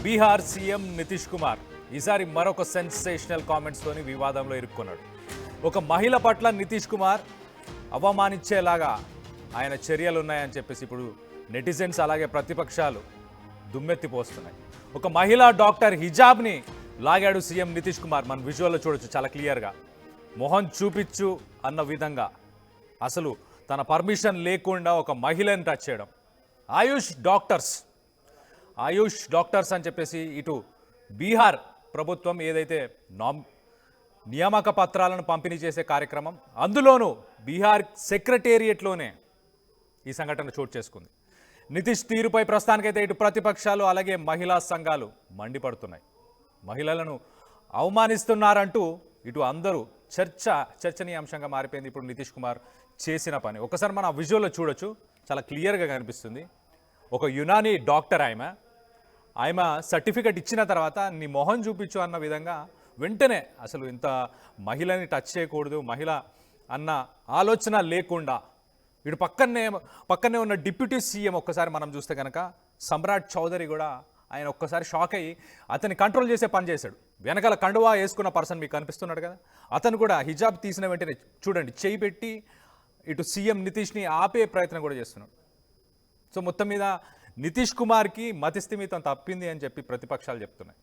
Bihar CM Nitish Kumar ఈసారి మరొక sensational కామెంట్స్తోని వివాదంలో ఇరుక్కున్నాడు. ఒక మహిళ పట్ల నితీష్ కుమార్ అవమానించేలాగా ఆయన చర్యలు ఉన్నాయని చెప్పేసి ఇప్పుడు నెటిజన్స్ అలాగే ప్రతిపక్షాలు దుమ్మెత్తిపోస్తున్నాయి. ఒక మహిళా డాక్టర్ హిజాబ్ని లాగాడు సీఎం నితీష్ కుమార్. మన విజువల్లో చూడొచ్చు చాలా క్లియర్గా. మొహం చూపించు అన్న విధంగా అసలు తన పర్మిషన్ లేకుండా ఒక మహిళని టచ్ చేయడం. ఆయుష్ డాక్టర్స్ అని చెప్పేసి ఇటు బీహార్ ప్రభుత్వం ఏదైతే నియామక పత్రాలను పంపిణీ చేసే కార్యక్రమం, అందులోనూ బీహార్ సెక్రటేరియట్లోనే ఈ సంఘటన చోటు చేసుకుంది. నితీష్ తీరుపై ప్రస్తుతానికైతే ఇటు ప్రతిపక్షాలు అలాగే మహిళా సంఘాలు మండిపడుతున్నాయి. మహిళలను అవమానిస్తున్నారంటూ ఇటు అందరూ చర్చనీయాంశంగా మారిపోయింది ఇప్పుడు నితీష్ కుమార్ చేసిన పని. ఒకసారి మనం ఆ విజువల్లో చూడొచ్చు, చాలా క్లియర్గా కనిపిస్తుంది. ఒక యునానీ డాక్టర్ ఆమె సర్టిఫికెట్ ఇచ్చిన తర్వాత నీ మొహం చూపించు అన్న విధంగా వెంటనే అసలు ఇంత మహిళని టచ్ చేయకూడదు, మహిళ అన్న ఆలోచన లేకుండా ఇటు పక్కనే ఉన్న డిప్యూటీ సీఎం ఒక్కసారి మనం చూస్తే కనుక సమ్రాట్ చౌదరి కూడా ఆయన ఒక్కసారి షాక్ అయ్యి అతన్ని కంట్రోల్ చేసే పని చేశాడు. వెనకాల కండువా వేసుకున్న పర్సన్ మీకు కనిపిస్తున్నాడు కదా, అతను కూడా హిజాబ్ తీసిన వెంటనే చూడండి చేయి పెట్టి ఇటు సీఎం నితీష్ని ఆపే ప్రయత్నం కూడా చేస్తున్నాడు. సో మొత్తం మీద నితీష్ కుమార్కి మతిస్థిమితం తప్పింది అని చెప్పి ప్రతిపక్షాలు చెప్తున్నాయి.